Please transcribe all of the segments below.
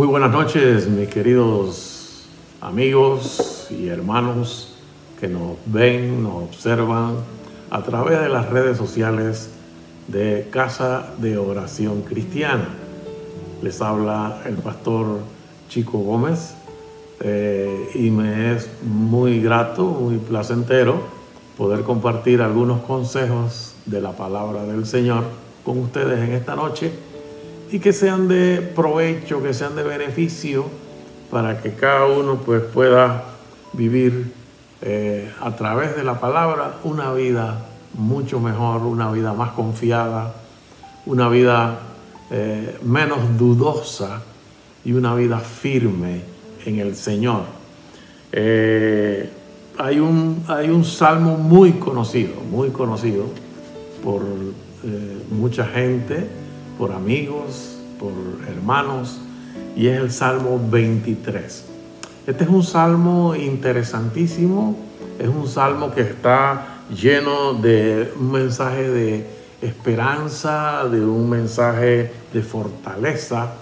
Muy buenas noches, mis queridos amigos y hermanos que nos ven, nos observan a través de las redes sociales de Casa de Oración Cristiana. Les habla el pastor Chico Gómez y me es muy grato, muy placentero poder compartir algunos consejos de la palabra del Señor con ustedes en esta noche y que sean de provecho, que sean de beneficio para que cada uno pues pueda vivir a través de la palabra una vida mucho mejor, una vida más confiada, una vida menos dudosa y una vida firme en el Señor. Hay un salmo muy conocido por mucha gente, por amigos, por hermanos, y es el Salmo 23. Este es un salmo interesantísimo, es un salmo que está lleno de un mensaje de esperanza, de un mensaje de fortaleza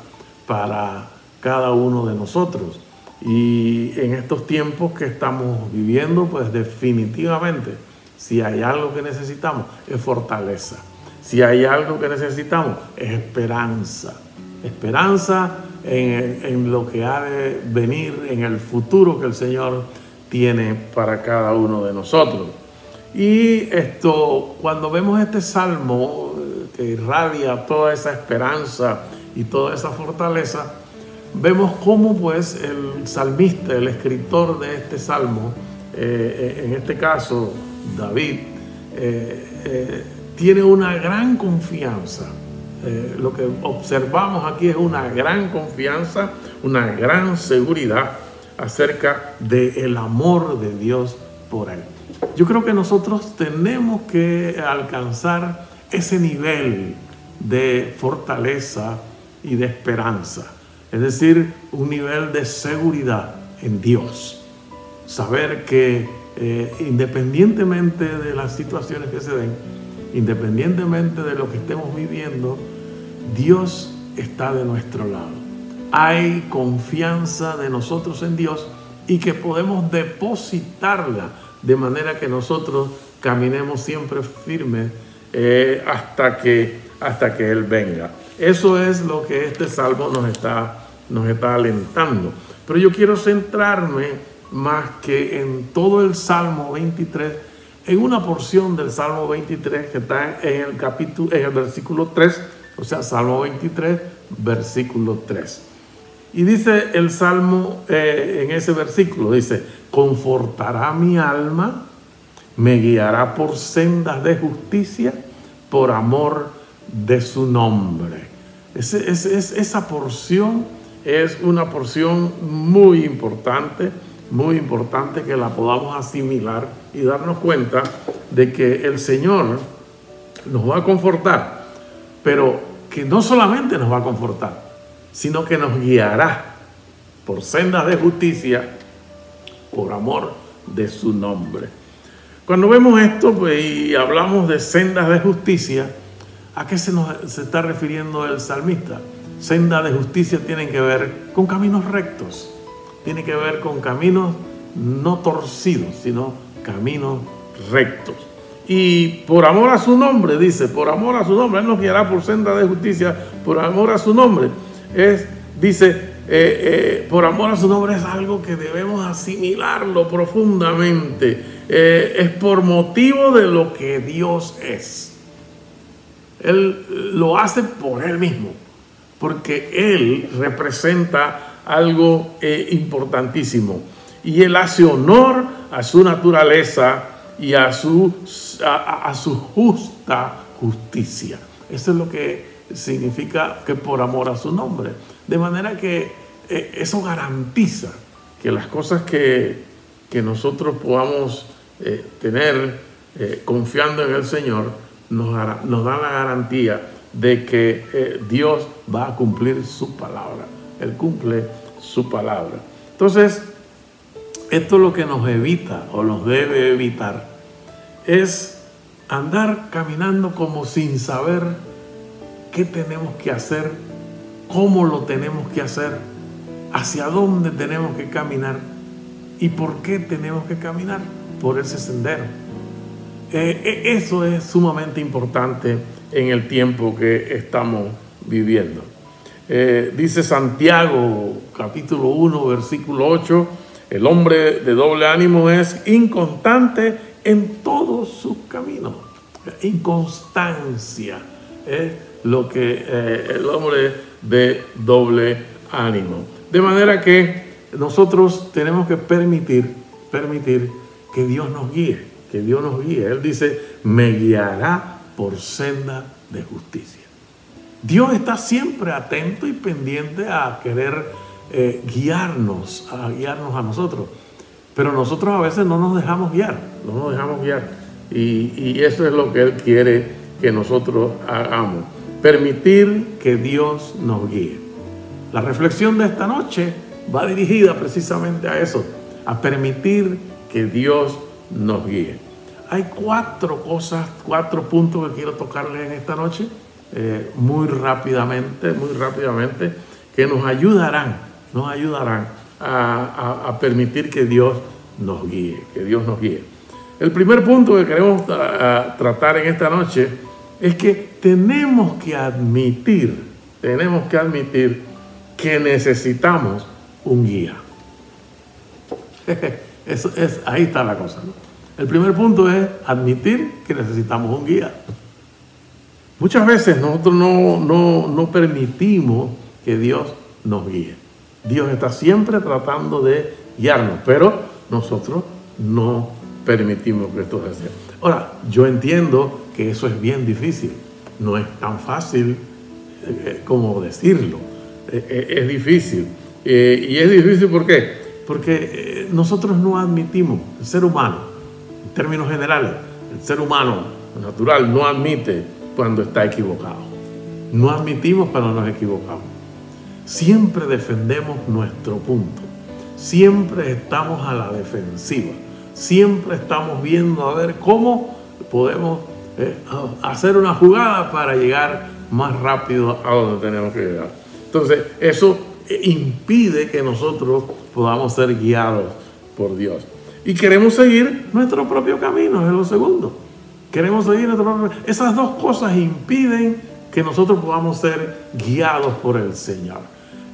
para cada uno de nosotros. Y en estos tiempos que estamos viviendo, pues definitivamente, si hay algo que necesitamos, es fortaleza. Si hay algo que necesitamos, es esperanza. Esperanza en lo que ha de venir, en el futuro que el Señor tiene para cada uno de nosotros. Y cuando vemos este salmo que irradia toda esa esperanza y toda esa fortaleza, vemos cómo pues el salmista, el escritor de este salmo, en este caso David, tiene una gran confianza. Lo que observamos aquí es una gran confianza, una gran seguridad acerca del amor de Dios por él. Yo creo que nosotros tenemos que alcanzar ese nivel de fortaleza y de esperanza, es decir, un nivel de seguridad en Dios. Saber que independientemente de las situaciones que se den, independientemente de lo que estemos viviendo, Dios está de nuestro lado. Hay confianza de nosotros en Dios y que podemos depositarla de manera que nosotros caminemos siempre firmes hasta que Él venga. Eso es lo que este salmo nos está alentando. Pero yo quiero centrarme más que en todo el Salmo 23, en una porción del Salmo 23 que está en el versículo 3, o sea, Salmo 23, versículo 3. Y dice el Salmo en ese versículo, dice: confortará mi alma, me guiará por sendas de justicia, por amor de su nombre. Esa porción es una porción muy importante que la podamos asimilar y darnos cuenta de que el Señor nos va a confortar, pero que no solamente nos va a confortar, sino que nos guiará por sendas de justicia, por amor de su nombre. Cuando vemos esto, pues, y hablamos de sendas de justicia, ¿a qué se está refiriendo el salmista? Sendas de justicia tienen que ver con caminos rectos, tiene que ver con caminos no torcidos, sino caminos rectos. Y por amor a su nombre, dice, por amor a su nombre, Él nos guiará por senda de justicia, por amor a su nombre. Por amor a su nombre es algo que debemos asimilarlo profundamente. Es por motivo de lo que Dios es. Él lo hace por Él mismo, porque Él representa algo importantísimo. Y Él hace honor a su naturaleza y a su justa justicia. Eso es lo que significa que por amor a su nombre. De manera que eso garantiza que las cosas que nosotros podamos tener confiando en el Señor nos dan la garantía de que Dios va a cumplir su palabra. Él cumple su palabra. Entonces, esto es lo que nos evita o nos debe evitar, es andar caminando como sin saber qué tenemos que hacer, cómo lo tenemos que hacer, hacia dónde tenemos que caminar y por qué tenemos que caminar por ese sendero. Eso es sumamente importante en el tiempo que estamos viviendo. Dice Santiago, capítulo 1, versículo 8, el hombre de doble ánimo es inconstante en todos sus caminos. Inconstancia es lo que el hombre de doble ánimo. De manera que nosotros tenemos que permitir que Dios nos guíe, que Dios nos guíe. Él dice, me guiará por senda de justicia. Dios está siempre atento y pendiente a querer guiarnos a nosotros. Pero nosotros a veces no nos dejamos guiar, Y eso es lo que Él quiere que nosotros hagamos. Permitir que Dios nos guíe. La reflexión de esta noche va dirigida precisamente a eso, a permitir que Dios nos guíe. Hay cuatro puntos que quiero tocarles en esta noche, muy rápidamente, que nos ayudarán a permitir que Dios nos guíe, El primer punto que queremos tratar en esta noche es que tenemos que admitir que necesitamos un guía. Ahí está la cosa, ¿no? El primer punto es admitir que necesitamos un guía. Muchas veces nosotros no permitimos que Dios nos guíe. Dios está siempre tratando de guiarnos, pero nosotros no permitimos que esto sea. Ahora, yo entiendo que eso es bien difícil. No es tan fácil como decirlo. Es difícil. ¿Y es difícil por qué? Porque nosotros no admitimos, el ser humano, en términos generales, el ser humano natural no admite cuando está equivocado. No admitimos cuando nos equivocamos. Siempre defendemos nuestro punto. Siempre estamos a la defensiva. Siempre estamos viendo a ver cómo podemos hacer una jugada para llegar más rápido a donde tenemos que llegar. Entonces, eso impide que nosotros podamos ser guiados por Dios. Y queremos seguir nuestro propio camino, es lo segundo. Queremos seguir nuestro propio camino. Esas dos cosas impiden que nosotros podamos ser guiados por el Señor.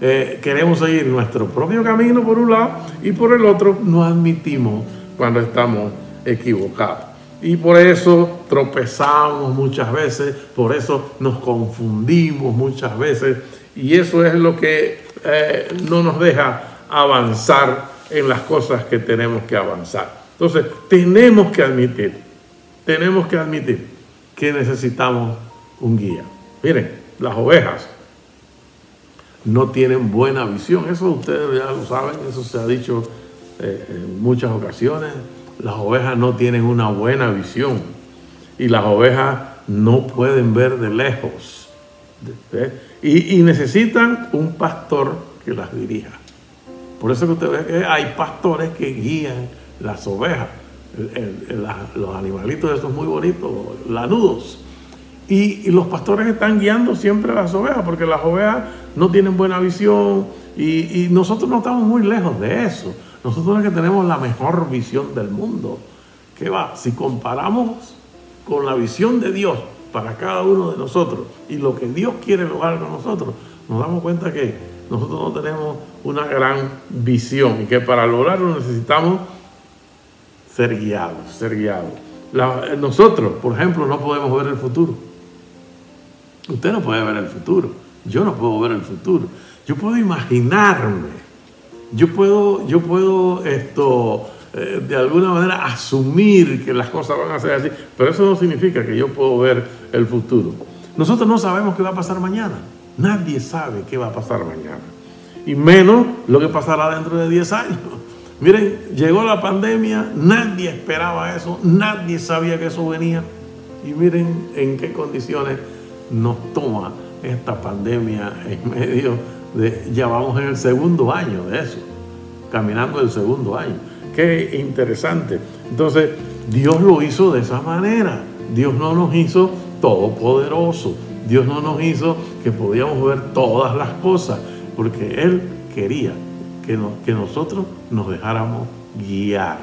Queremos seguir nuestro propio camino por un lado y por el otro no admitimos cuando estamos equivocados. Y por eso tropezamos muchas veces, por eso nos confundimos muchas veces. Y eso es lo que no nos deja avanzar en las cosas que tenemos que avanzar. Entonces, tenemos que admitir que necesitamos un guía. Miren, las ovejas no tienen buena visión. Eso ustedes ya lo saben, eso se ha dicho en muchas ocasiones. Las ovejas no tienen una buena visión y las ovejas no pueden ver de lejos. Y necesitan un pastor que las dirija. Por eso que usted ve que hay pastores que guían las ovejas, los animalitos esos muy bonitos, lanudos. Y los pastores están guiando siempre a las ovejas, porque las ovejas no tienen buena visión y nosotros no estamos muy lejos de eso. Nosotros es que tenemos la mejor visión del mundo. ¿Qué va? Si comparamos con la visión de Dios para cada uno de nosotros y lo que Dios quiere lograr con nosotros, nos damos cuenta que nosotros no tenemos una gran visión y que para lograrlo necesitamos ser guiados. Nosotros, por ejemplo, no podemos ver el futuro. Usted no puede ver el futuro. Yo no puedo ver el futuro. Yo puedo imaginarme. Yo puedo de alguna manera asumir que las cosas van a ser así, pero eso no significa que yo puedo ver el futuro. Nosotros no sabemos qué va a pasar mañana. Nadie sabe qué va a pasar mañana. Y menos lo que pasará dentro de 10 años. Miren, llegó la pandemia, nadie esperaba eso, nadie sabía que eso venía. Y miren en qué condiciones nos toma esta pandemia en medio de, ya vamos en el segundo año de eso, caminando el segundo año. Qué interesante. Entonces, Dios lo hizo de esa manera. Dios no nos hizo todopoderoso. Dios no nos hizo que podíamos ver todas las cosas, porque Él quería que nosotros nos dejáramos guiar,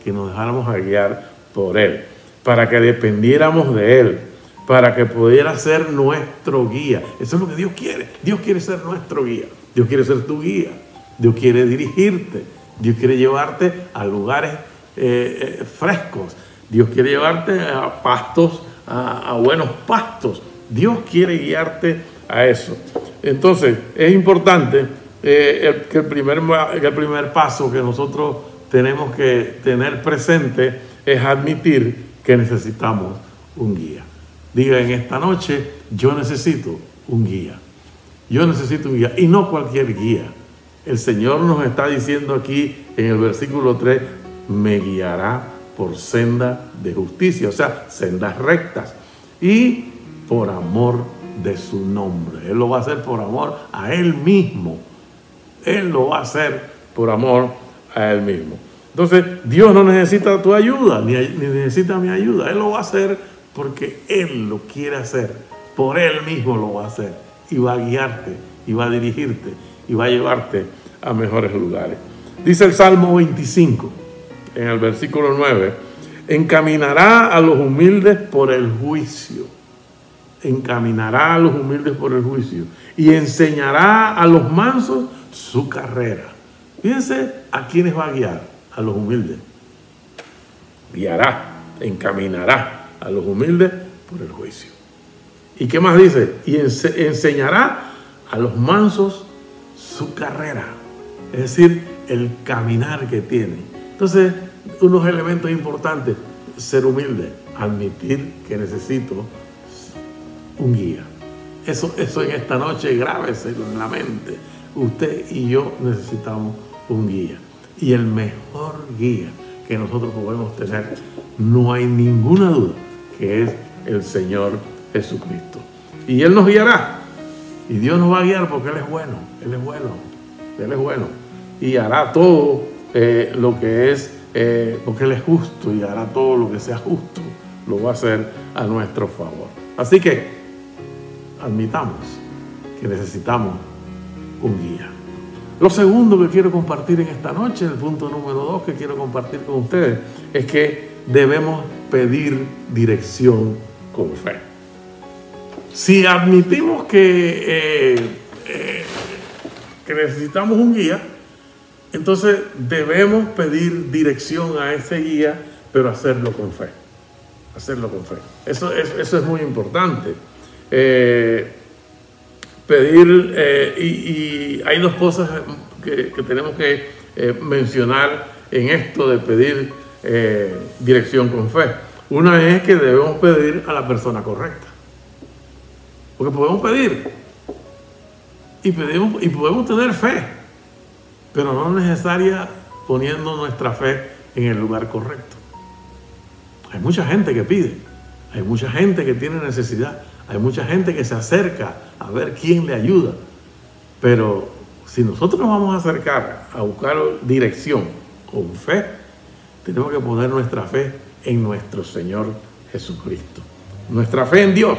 que nos dejáramos guiar por Él, para que dependiéramos de Él, para que pudiera ser nuestro guía. Eso es lo que Dios quiere. Dios quiere ser nuestro guía. Dios quiere ser tu guía. Dios quiere dirigirte. Dios quiere llevarte a lugares frescos. Dios quiere llevarte a pastos, a buenos pastos. Dios quiere guiarte a eso. Entonces, es importante que el primer paso que nosotros tenemos que tener presente es admitir que necesitamos un guía. Diga en esta noche, yo necesito un guía. Yo necesito un guía, y no cualquier guía. El Señor nos está diciendo aquí en el versículo 3, me guiará por senda de justicia, o sea, sendas rectas, y por amor de su nombre. Él lo va a hacer por amor a Él mismo. Él lo va a hacer por amor a Él mismo. Entonces, Dios no necesita tu ayuda, ni necesita mi ayuda. Él lo va a hacer porque Él lo quiere hacer. Por Él mismo lo va a hacer. Y va a guiarte, y va a dirigirte, y va a llevarte a mejores lugares. Dice el Salmo 25, en el versículo 9, encaminará a los humildes por el juicio. Encaminará a los humildes por el juicio. Y enseñará a los mansos su carrera. Fíjense a quiénes va a guiar. A los humildes. Guiará, encaminará a los humildes por el juicio. ¿Y qué más dice? Y enseñará a los mansos su carrera. Es decir, el caminar que tienen. Entonces, unos elementos importantes: ser humilde, admitir que necesito un guía. Eso en esta noche, grábeselo en la mente. Usted y yo necesitamos un guía. Y el mejor guía que nosotros podemos tener, no hay ninguna duda, que es el Señor Jesucristo. Y Él nos guiará. Y Dios nos va a guiar porque Él es bueno. Él es bueno. Él es bueno. Y hará todo lo que es, porque Él es justo, y hará todo lo que sea justo. Lo va a hacer a nuestro favor. Así que admitamos que necesitamos un guía. Lo segundo que quiero compartir en esta noche, el punto número 2 que quiero compartir con ustedes, es que debemos pedir dirección con fe. Si admitimos que necesitamos un guía, entonces debemos pedir dirección a ese guía, pero hacerlo con fe. Hacerlo con fe. Eso es muy importante. Pedir, y hay dos cosas que tenemos que mencionar en esto de pedir dirección con fe. Una es que debemos pedir a la persona correcta, porque podemos pedir y podemos tener fe, pero no necesaria poniendo nuestra fe en el lugar correcto. Hay mucha gente que pide, hay mucha gente que tiene necesidad, hay mucha gente que se acerca a ver quién le ayuda. Pero si nosotros nos vamos a acercar a buscar dirección con fe, tenemos que poner nuestra fe en nuestro Señor Jesucristo. Nuestra fe en Dios.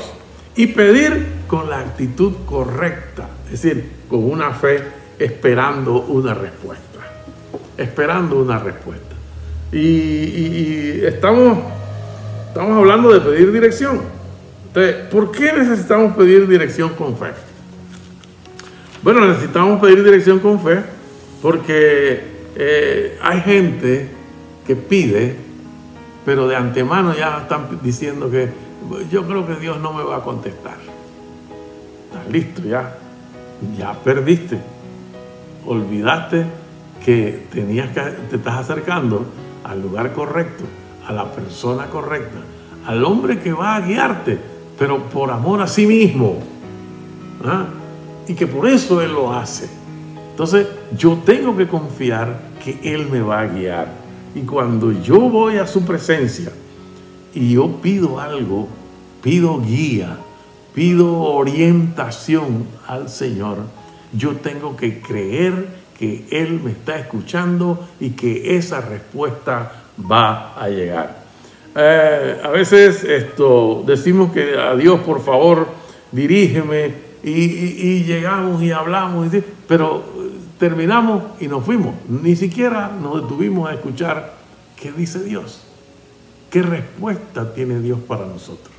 Y pedir con la actitud correcta. Es decir, con una fe esperando una respuesta. Esperando una respuesta. Y estamos hablando de pedir dirección. Entonces, ¿por qué necesitamos pedir dirección con fe? Bueno, necesitamos pedir dirección con fe porque hay gente que pide, pero de antemano ya están diciendo que yo creo que Dios no me va a contestar. Estás listo ya perdiste. Olvidaste que te estás acercando al lugar correcto, a la persona correcta, al hombre que va a guiarte, pero por amor a sí mismo. Y que por eso Él lo hace. Entonces, yo tengo que confiar que Él me va a guiar. Y cuando yo voy a su presencia y yo pido algo, pido guía, pido orientación al Señor, yo tengo que creer que Él me está escuchando y que esa respuesta va a llegar. A veces decimos que a Dios, por favor, dirígeme, y llegamos y hablamos, pero terminamos y nos fuimos. Ni siquiera nos detuvimos a escuchar qué dice Dios, qué respuesta tiene Dios para nosotros.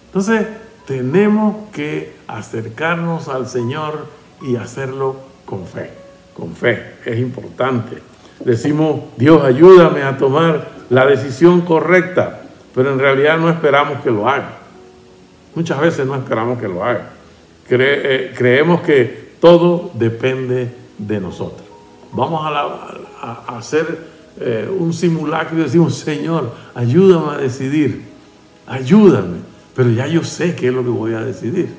Entonces, tenemos que acercarnos al Señor y hacerlo con fe. Con fe, es importante. Decimos, Dios, ayúdame a tomar la decisión correcta, pero en realidad no esperamos que lo haga. Muchas veces no esperamos que lo haga. Creemos que todo depende de nosotros. Vamos a hacer un simulacro y decimos, Señor, ayúdame a decidir, ayúdame, pero ya yo sé qué es lo que voy a decidir.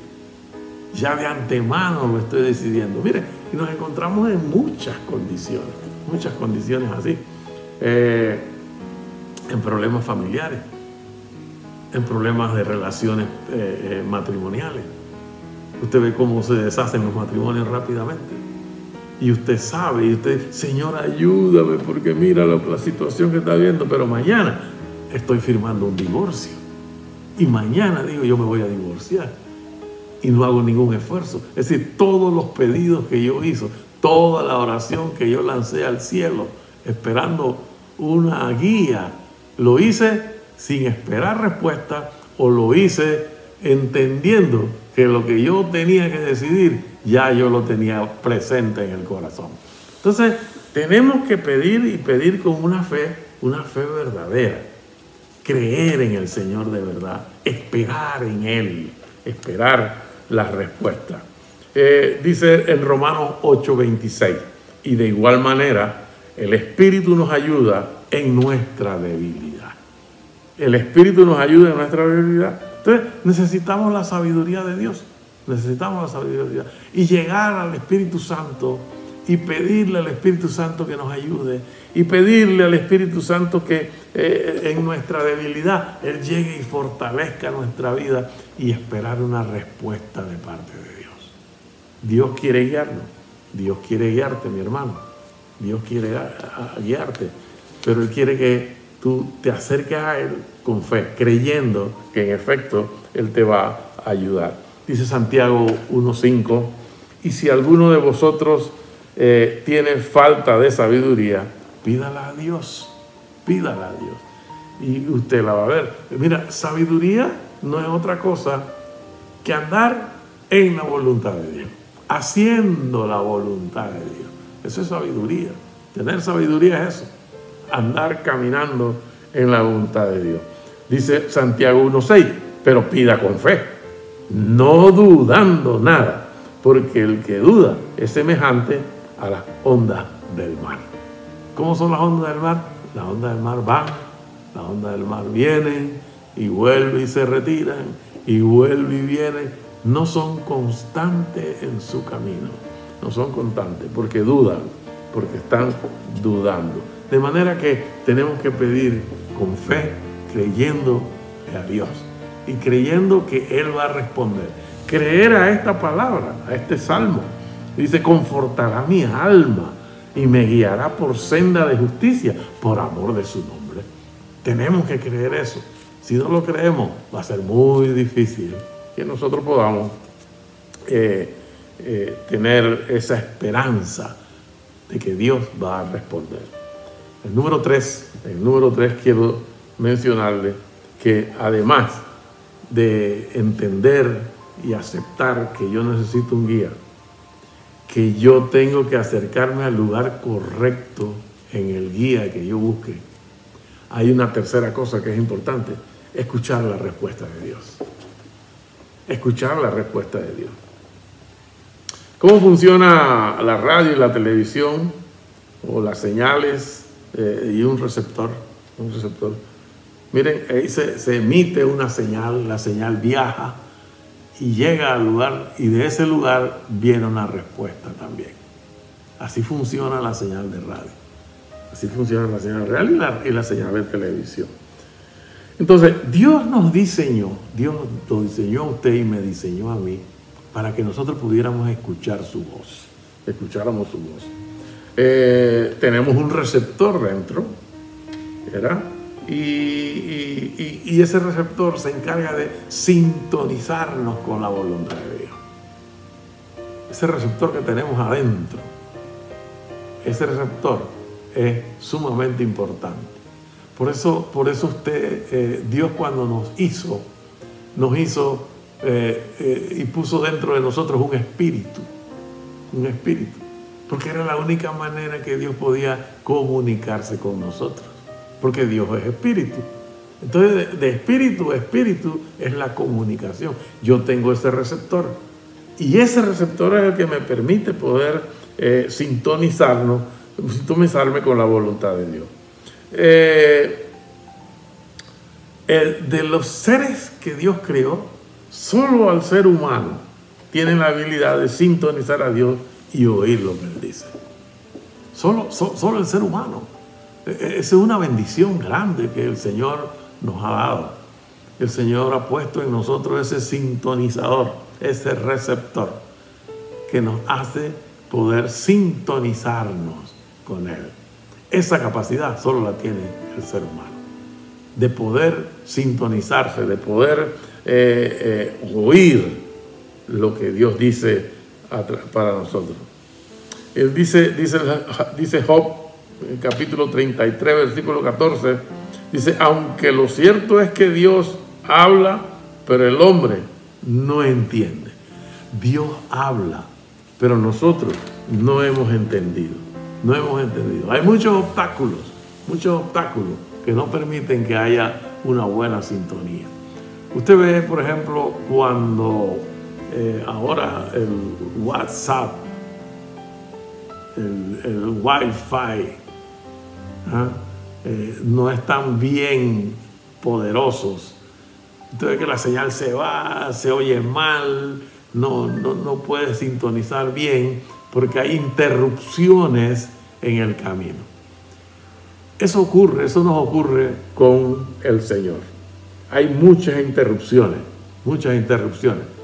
Ya de antemano lo estoy decidiendo. Mire, y nos encontramos en muchas condiciones así, en problemas familiares, en problemas de relaciones matrimoniales. Usted ve cómo se deshacen los matrimonios rápidamente. Y usted sabe, y usted, Señor, ayúdame, porque mira la situación que está viendo, pero mañana estoy firmando un divorcio. Y mañana digo, yo me voy a divorciar. Y no hago ningún esfuerzo. Es decir, todos los pedidos que yo hice, toda la oración que yo lancé al cielo, esperando una guía, lo hice sin esperar respuesta, o lo hice entendiendo que lo que yo tenía que decidir, ya yo lo tenía presente en el corazón. Entonces, tenemos que pedir y pedir con una fe verdadera. Creer en el Señor de verdad, esperar en Él, esperar la respuesta. Dice en Romanos 8:26, y de igual manera, el Espíritu nos ayuda en nuestra debilidad. El Espíritu nos ayuda en nuestra debilidad. Entonces, necesitamos la sabiduría de Dios. Necesitamos la sabiduría. Y llegar al Espíritu Santo y pedirle al Espíritu Santo que nos ayude. Y pedirle al Espíritu Santo que en nuestra debilidad Él llegue y fortalezca nuestra vida y esperar una respuesta de parte de Dios. Dios quiere guiarnos. Dios quiere guiarte, mi hermano. Dios quiere guiarte. Pero Él quiere que tú te acerques a Él con fe, creyendo que en efecto Él te va a ayudar. Dice Santiago 1:5, y si alguno de vosotros tiene falta de sabiduría, pídala a Dios, pídala a Dios. Y usted la va a ver. Mira, sabiduría no es otra cosa que andar en la voluntad de Dios, haciendo la voluntad de Dios. Eso es sabiduría. Tener sabiduría es eso, andar caminando en la voluntad de Dios. Dice Santiago 1:6, pero pida con fe, no dudando nada, porque el que duda es semejante a las ondas del mar. ¿Cómo son las ondas del mar? Las ondas del mar van, las ondas del mar vienen y vuelven y se retiran y vuelven y vienen. No son constantes en su camino, no son constantes porque dudan, porque están dudando. De manera que tenemos que pedir con fe, creyendo a Dios y creyendo que Él va a responder. Creer a esta palabra, a este salmo. Dice, confortará mi alma y me guiará por senda de justicia por amor de su nombre. Tenemos que creer eso. Si no lo creemos, va a ser muy difícil que nosotros podamos tener esa esperanza de que Dios va a responder. El número 3 quiero mencionarle que además de entender y aceptar que yo necesito un guía, que yo tengo que acercarme al lugar correcto en el guía que yo busque, hay una tercera cosa que es importante: escuchar la respuesta de Dios. Escuchar la respuesta de Dios. ¿Cómo funciona la radio y la televisión o las señales y un receptor? Miren, ahí se emite una señal, la señal viaja y llega al lugar, y de ese lugar viene una respuesta también. Así funciona la señal de radio, así funciona la señal real y la señal de televisión. Entonces, Dios nos diseñó, Dios lo diseñó a usted y me diseñó a mí para que nosotros pudiéramos escuchar su voz, escucháramos su voz. Tenemos un receptor dentro, ¿verdad? Y ese receptor se encarga de sintonizarnos con la voluntad de Dios. Ese receptor que tenemos adentro ese receptor es sumamente importante. Por eso Dios cuando nos hizo y puso dentro de nosotros un espíritu, porque era la única manera que Dios podía comunicarse con nosotros, porque Dios es espíritu. Entonces, de espíritu a espíritu es la comunicación. Yo tengo ese receptor, y ese receptor es el que me permite poder sintonizarme con la voluntad de Dios. De los seres que Dios creó, solo al ser humano tiene la habilidad de sintonizar a Dios y oír lo que Él dice. Solo el ser humano. Esa es una bendición grande que el Señor nos ha dado. El Señor ha puesto en nosotros ese sintonizador, ese receptor, que nos hace poder sintonizarnos con Él. Esa capacidad solo la tiene el ser humano, de poder sintonizarse, de poder oír lo que Dios dice para nosotros. Él dice Job, en capítulo 33, versículo 14, dice: aunque lo cierto es que Dios habla, pero el hombre no entiende. Dios habla, pero nosotros no hemos entendido. Hay muchos obstáculos que no permiten que haya una buena sintonía. Usted ve, por ejemplo, cuando ahora el WhatsApp, el Wi-Fi no están bien poderosos. Entonces que la señal se va, se oye mal, no puede sintonizar bien porque hay interrupciones en el camino. Eso nos ocurre con el Señor. Hay muchas interrupciones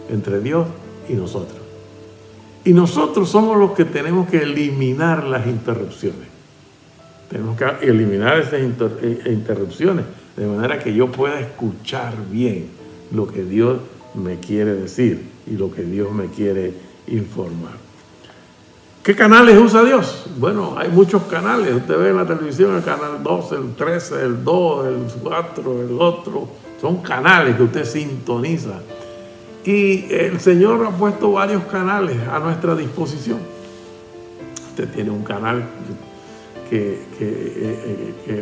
entre Dios y nosotros. Y nosotros somos los que tenemos que eliminar las interrupciones. Tenemos que eliminar esas interrupciones de manera que yo pueda escuchar bien lo que Dios me quiere decir y lo que Dios me quiere informar. ¿Qué canales usa Dios? Bueno, hay muchos canales. Usted ve en la televisión el canal 12, el 13, el 2, el 4, el otro. Son canales que usted sintoniza. Y el Señor ha puesto varios canales a nuestra disposición. Usted tiene un canal que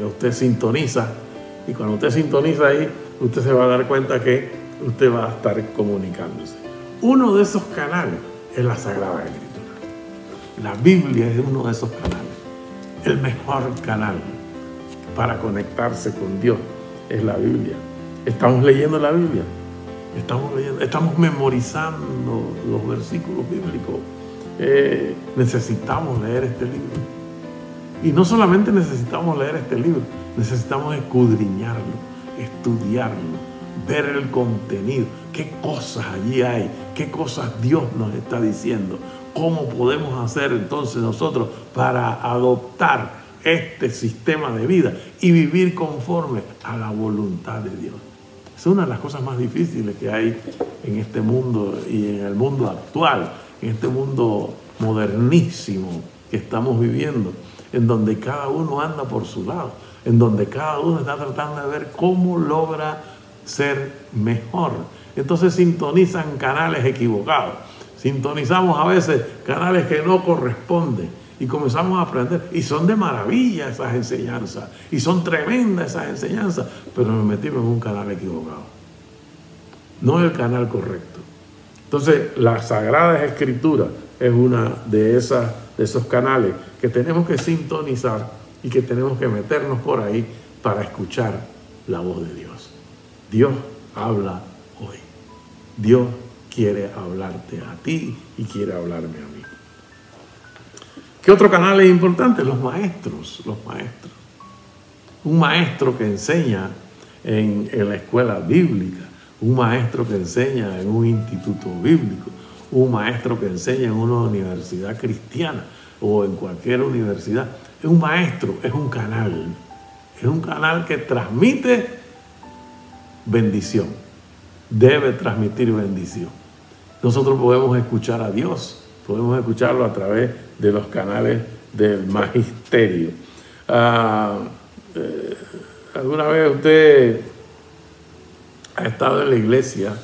usted sintoniza, y cuando usted sintoniza ahí, usted se va a dar cuenta que usted va a estar comunicándose. Uno de esos canales es la Sagrada Escritura. La Biblia es uno de esos canales. El mejor canal para conectarse con Dios es la Biblia. Estamos leyendo la Biblia. Estamos memorizando los versículos bíblicos. Necesitamos leer este libro. Y no solamente necesitamos leer este libro, necesitamos escudriñarlo, estudiarlo, ver el contenido, qué cosas allí hay, qué cosas Dios nos está diciendo, cómo podemos hacer entonces nosotros para adoptar este sistema de vida y vivir conforme a la voluntad de Dios. Es una de las cosas más difíciles que hay en este mundo y en el mundo actual, en este mundo modernísimo que estamos viviendo, en donde cada uno anda por su lado, en donde cada uno está tratando de ver cómo logra ser mejor. Entonces sintonizan canales equivocados, sintonizamos a veces canales que no corresponden y comenzamos a aprender, y son de maravilla esas enseñanzas, y son tremendas esas enseñanzas, pero nos metimos en un canal equivocado, no el canal correcto. Entonces la Sagrada Escritura es una de esos canales que tenemos que sintonizar y que tenemos que meternos por ahí para escuchar la voz de Dios. Dios habla hoy. Dios quiere hablarte a ti y quiere hablarme a mí. ¿Qué otro canal es importante? Los maestros. Un maestro que enseña en la escuela bíblica, un maestro que enseña en un instituto bíblico, un maestro que enseña en una universidad cristiana o en cualquier universidad. Es un maestro, es un canal que transmite bendición, debe transmitir bendición. Nosotros podemos escuchar a Dios, podemos escucharlo a través de los canales del magisterio. ¿Alguna vez usted ha estado en la iglesia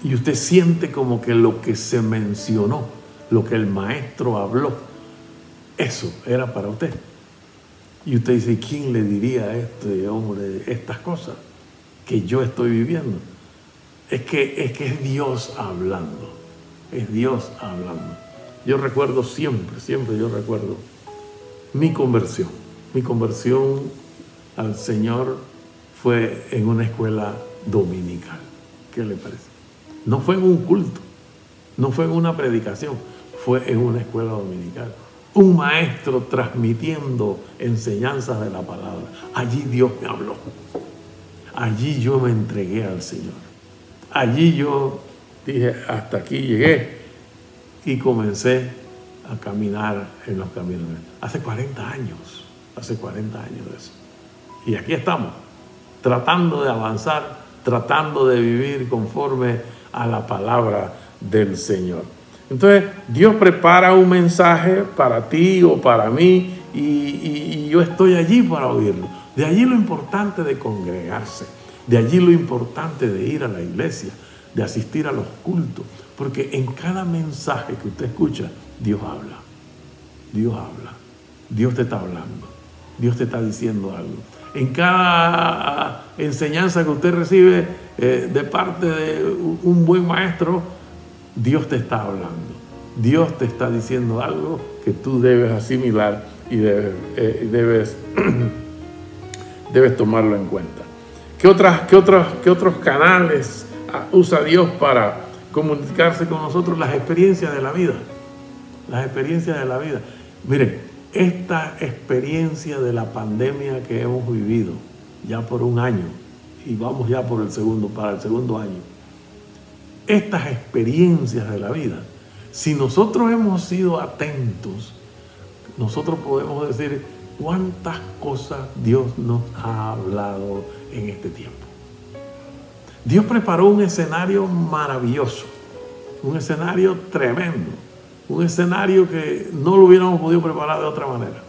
y usted siente como que lo que se mencionó, lo que el maestro habló, eso era para usted? Y usted dice, ¿quién le diría a este hombre estas cosas que yo estoy viviendo? Es que es Dios hablando, es Dios hablando. Yo recuerdo siempre yo recuerdo mi conversión. Mi conversión al Señor fue en una escuela dominical. ¿Qué le parece? No fue en un culto, no fue en una predicación, fue en una escuela dominical. Un maestro transmitiendo enseñanzas de la palabra. Allí Dios me habló. Allí yo me entregué al Señor. Allí yo dije, hasta aquí llegué, y comencé a caminar en los caminos. Hace 40 años de eso. Y aquí estamos, tratando de avanzar, tratando de vivir conforme a la palabra del Señor. Entonces, Dios prepara un mensaje para ti o para mí y yo estoy allí para oírlo. De allí lo importante de congregarse, de allí lo importante de ir a la iglesia, de asistir a los cultos, porque en cada mensaje que usted escucha, Dios habla. Dios habla. Dios te está hablando. Dios te está diciendo algo. En cada enseñanza que usted recibe de parte de un buen maestro, Dios te está hablando. Dios te está diciendo algo que tú debes asimilar y debes tomarlo en cuenta. ¿Qué otros canales usa Dios para comunicarse con nosotros? Las experiencias de la vida. Las experiencias de la vida. Miren, esta experiencia de la pandemia que hemos vivido ya por un año, y vamos ya para el segundo año. Estas experiencias de la vida, si nosotros hemos sido atentos, nosotros podemos decir cuántas cosas Dios nos ha hablado en este tiempo. Dios preparó un escenario maravilloso, un escenario tremendo, un escenario que no lo hubiéramos podido preparar de otra manera.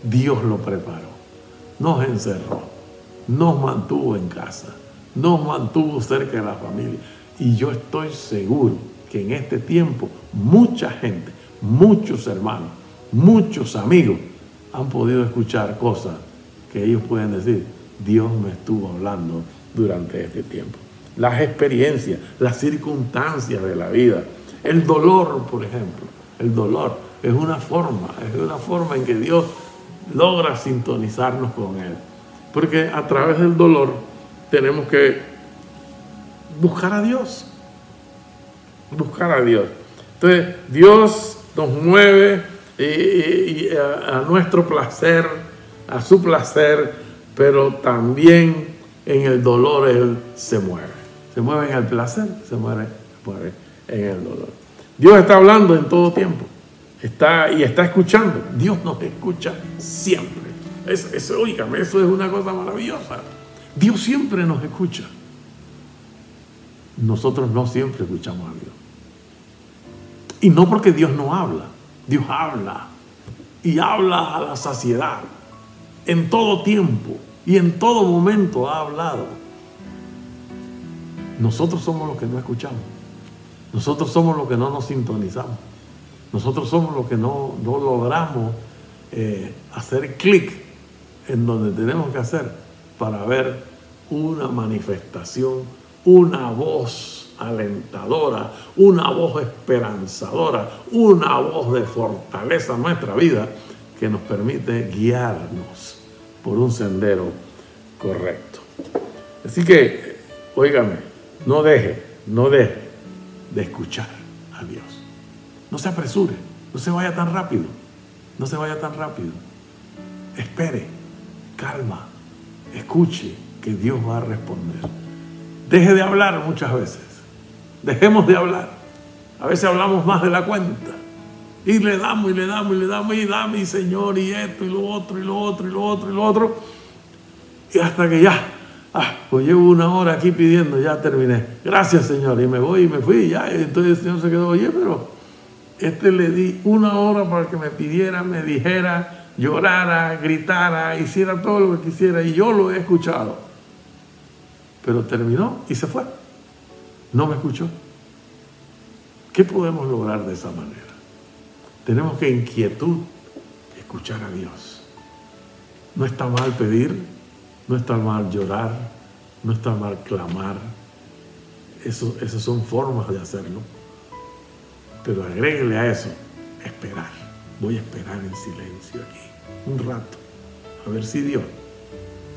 Dios lo preparó, nos encerró, nos mantuvo en casa, nos mantuvo cerca de la familia. Y yo estoy seguro que en este tiempo mucha gente, muchos hermanos, muchos amigos han podido escuchar cosas que ellos pueden decir, Dios me estuvo hablando durante este tiempo. Las experiencias, las circunstancias de la vida, el dolor, por ejemplo. El dolor es una forma en que Dios logra sintonizarnos con Él. Porque a través del dolor tenemos que buscar a Dios. Buscar a Dios. Entonces, Dios nos mueve a nuestro placer, a su placer, pero también en el dolor Él se mueve. Se mueve en el placer, se mueve en el dolor. Dios está hablando en todo tiempo. Está escuchando. Dios nos escucha siempre. Óigame, eso es una cosa maravillosa. Dios siempre nos escucha. Nosotros no siempre escuchamos a Dios. Y no porque Dios no habla. Dios habla. Y habla a la saciedad. En todo tiempo y en todo momento ha hablado. Nosotros somos los que no escuchamos. Nosotros somos los que no nos sintonizamos. Nosotros somos los que no logramos hacer clic en donde tenemos que hacer para ver una manifestación, una voz alentadora, una voz esperanzadora, una voz de fortaleza en nuestra vida que nos permite guiarnos por un sendero correcto. Así que, óigame, no deje de escuchar a Dios. No se apresure, no se vaya tan rápido, Espere, calma, escuche que Dios va a responder. Deje de hablar muchas veces, dejemos de hablar. A veces hablamos más de la cuenta y le damos, y dame, y Señor, y esto, y lo otro, y lo otro, y lo otro, y lo otro, y hasta que ya, pues llevo una hora aquí pidiendo, ya terminé. Gracias, Señor. Y me voy y me fui, y ya. Y entonces el Señor se quedó, oye, pero Le di 1 hora para que me pidiera, me dijera, llorara, gritara, hiciera todo lo que quisiera, y yo lo he escuchado. Pero terminó y se fue. No me escuchó. ¿Qué podemos lograr de esa manera? Tenemos que en quietud escuchar a Dios. No está mal pedir, no está mal llorar, no está mal clamar. Esas son formas de hacerlo. Pero agréguele a eso, esperar. Voy a esperar en silencio aquí, un rato, a ver si Dios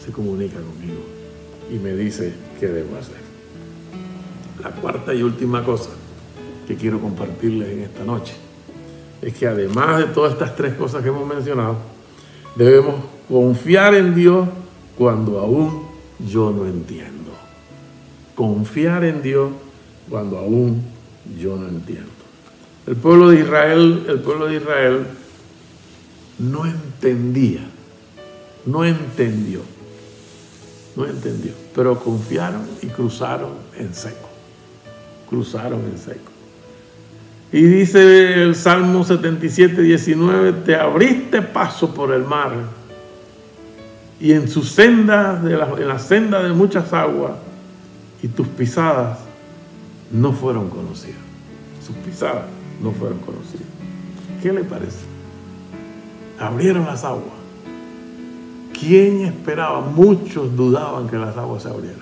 se comunica conmigo y me dice qué debo hacer. La cuarta y última cosa que quiero compartirles en esta noche es que además de todas estas 3 cosas que hemos mencionado, debemos confiar en Dios cuando aún yo no entiendo. Confiar en Dios cuando aún yo no entiendo. El pueblo de Israel no entendía, no entendió, pero confiaron y cruzaron en seco. Y dice el Salmo 77, 19, te abriste paso por el mar y en su senda, en la senda de muchas aguas, y tus pisadas no fueron conocidas. Sus pisadas no fueron conocidas. ¿Qué le parece? Abrieron las aguas. ¿Quién esperaba? Muchos dudaban que las aguas se abrieran.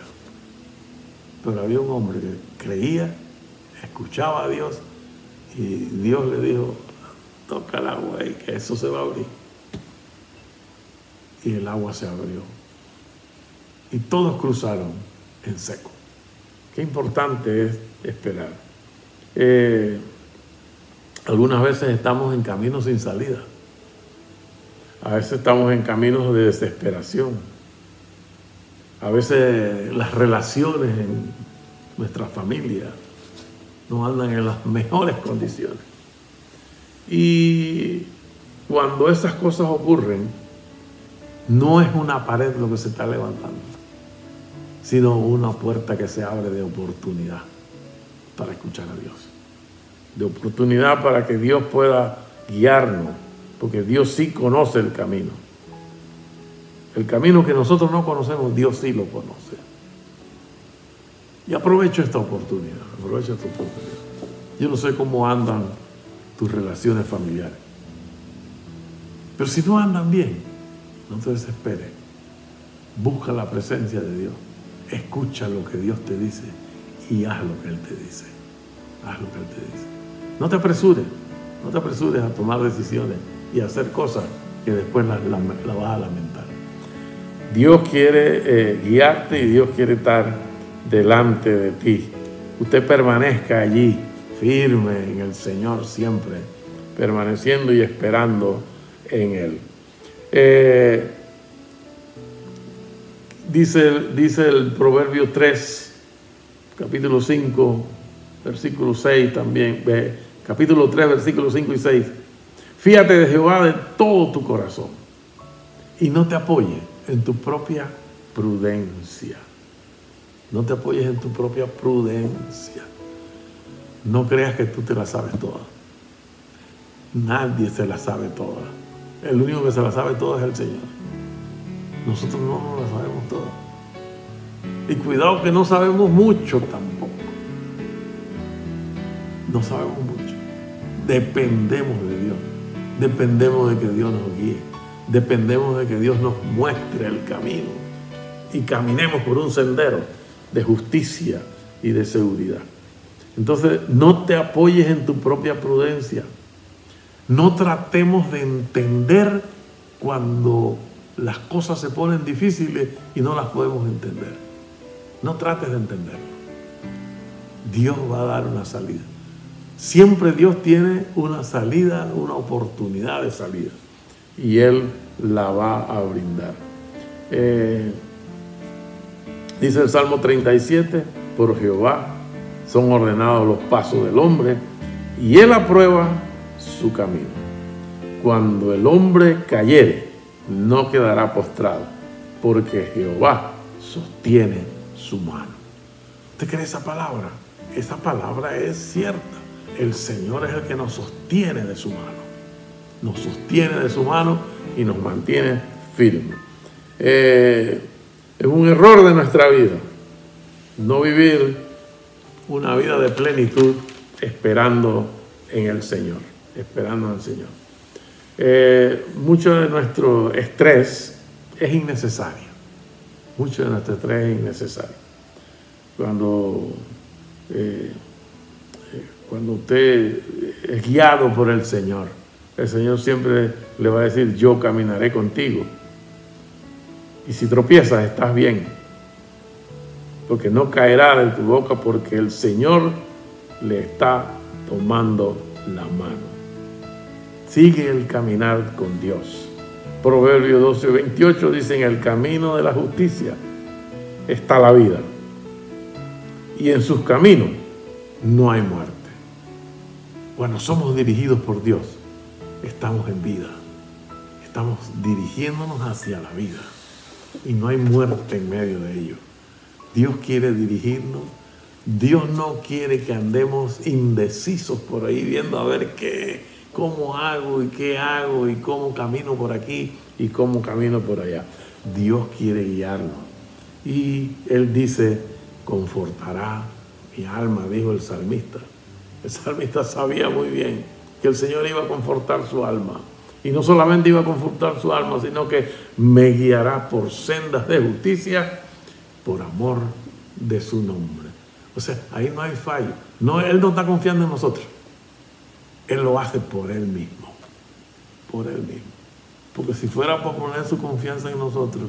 Pero había un hombre que creía, escuchaba a Dios, y Dios le dijo, toca el agua y que eso se va a abrir. Y el agua se abrió. Y todos cruzaron en seco. Qué importante es esperar. Algunas veces estamos en caminos sin salida. A veces estamos en caminos de desesperación. A veces las relaciones en nuestra familia no andan en las mejores condiciones. Y cuando esas cosas ocurren, no es una pared lo que se está levantando, sino una puerta que se abre de oportunidad para escuchar a Dios. De oportunidad para que Dios pueda guiarnos, porque Dios sí conoce el camino. El camino que nosotros no conocemos, Dios sí lo conoce. Y aprovecho esta oportunidad. Yo no sé cómo andan tus relaciones familiares, pero si no andan bien, no te desesperes. Busca la presencia de Dios. Escucha lo que Dios te dice y haz lo que Él te dice. No te apresures a tomar decisiones y a hacer cosas que después las vas a lamentar. Dios quiere guiarte y Dios quiere estar delante de ti. Usted permanezca allí, firme en el Señor siempre, permaneciendo y esperando en Él. Dice el Proverbio 3, capítulo 5, versículo 6 también, capítulo 3, versículos 5 y 6. Fíate de Jehová de todo tu corazón y no te apoyes en tu propia prudencia. No te apoyes en tu propia prudencia. No creas que tú te la sabes toda. Nadie se la sabe toda. El único que se la sabe toda es el Señor. Nosotros no nos la sabemos toda. Y cuidado que no sabemos mucho tampoco. No sabemos mucho. Dependemos de Dios. Dependemos de que Dios nos guíe. Dependemos de que Dios nos muestre el camino y caminemos por un sendero de justicia y de seguridad. Entonces, no te apoyes en tu propia prudencia. No tratemos de entender cuando las cosas se ponen difíciles y no las podemos entender. No trates de entenderlo. Dios va a dar una salida. Siempre Dios tiene una salida, una oportunidad de salida. Y Él la va a brindar. Dice el Salmo 37, por Jehová son ordenados los pasos del hombre y Él aprueba su camino. Cuando el hombre cayere, no quedará postrado, porque Jehová sostiene su mano. ¿Usted cree esa palabra? Esa palabra es cierta. el Señor es el que nos sostiene de su mano. Nos sostiene de su mano y nos mantiene firmes. Es un error de nuestra vida no vivir una vida de plenitud esperando en el Señor, esperando al Señor. Mucho de nuestro estrés es innecesario. Mucho de nuestro estrés es innecesario. Cuando usted es guiado por el Señor siempre le va a decir: yo caminaré contigo. Y si tropiezas, estás bien, porque no caerá de tu boca, porque el Señor le está tomando la mano. Sigue el caminar con Dios. Proverbios 12:28 dice: en el camino de la justicia está la vida, y en sus caminos no hay muerte. Cuando somos dirigidos por Dios, estamos en vida, estamos dirigiéndonos hacia la vida, y no hay muerte en medio de ello. Dios quiere dirigirnos. Dios no quiere que andemos indecisos por ahí viendo a ver cómo hago y qué hago y cómo camino por aquí y cómo camino por allá. Dios quiere guiarnos. Y Él dice: confortará mi alma, dijo el salmista. El salmista sabía muy bien que el Señor iba a confortar su alma. Y no solamente iba a confortar su alma, sino que me guiará por sendas de justicia por amor de su nombre. O sea, ahí no hay fallo. No, Él no está confiando en nosotros. Él lo hace por Él mismo. Por Él mismo. Porque si fuera por poner su confianza en nosotros,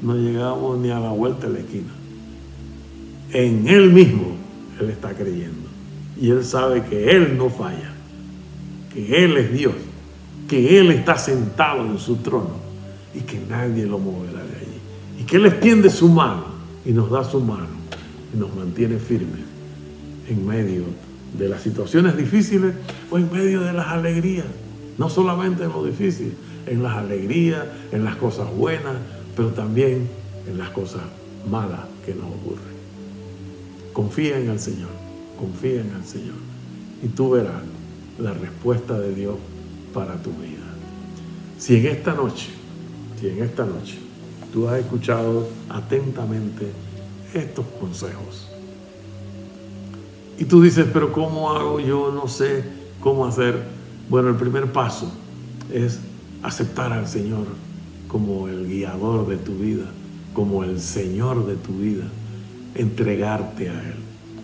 no llegábamos ni a la vuelta de la esquina. En Él mismo, Él está creyendo. Y Él sabe que Él no falla. Que Él es Dios. Que Él está sentado en su trono. Y que nadie lo moverá de allí. Y que Él extiende su mano y nos da su mano. Y nos mantiene firmes en medio de las situaciones difíciles o en medio de las alegrías. No solamente en lo difícil, en las alegrías, en las cosas buenas, pero también en las cosas malas que nos ocurren. Confía en el Señor, confía en el Señor, y tú verás la respuesta de Dios para tu vida. Si en esta noche tú has escuchado atentamente estos consejos y tú dices: pero ¿cómo hago? Yo no sé cómo hacer. Bueno, el primer paso es aceptar al Señor como el guiador de tu vida, como el Señor de tu vida, entregarte a Él.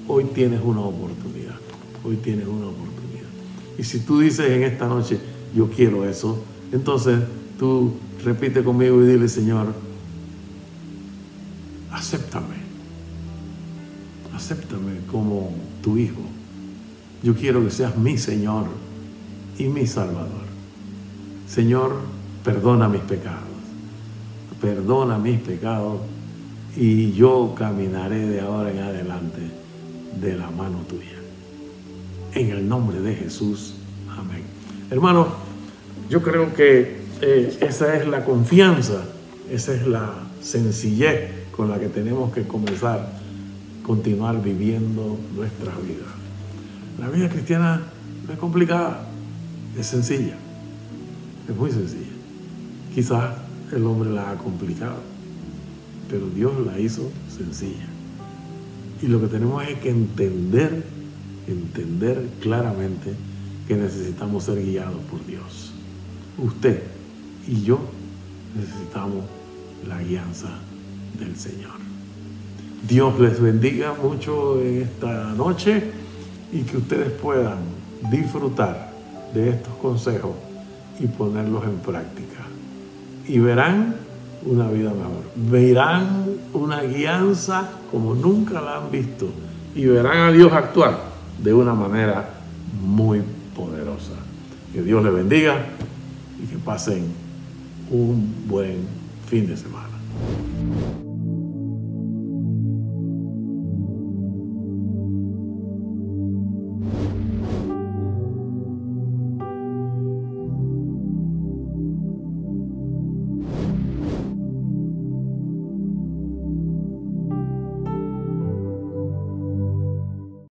Hoy tienes una oportunidad, hoy tienes una oportunidad. Y si tú dices en esta noche: yo quiero eso, entonces tú repite conmigo y dile: Señor, acéptame como tu hijo. Yo quiero que seas mi Señor y mi Salvador. Señor, perdona mis pecados, y yo caminaré de ahora en adelante de la mano tuya. En el nombre de Jesús, amén. Hermano, yo creo que esa es la confianza, esa es la sencillez con la que tenemos que continuar viviendo nuestra vida. La vida cristiana no es complicada, es sencilla, es muy sencilla. Quizás el hombre la ha complicado, pero Dios la hizo sencilla. Y lo que tenemos es que entender claramente que necesitamos ser guiados por Dios. Usted y yo necesitamos la guianza del Señor. Dios les bendiga mucho en esta noche y que ustedes puedan disfrutar de estos consejos y ponerlos en práctica. Y verán una vida mejor. Verán una guianza como nunca la han visto. Y verán a Dios actuar de una manera muy poderosa. Que Dios les bendiga y que pasen un buen fin de semana.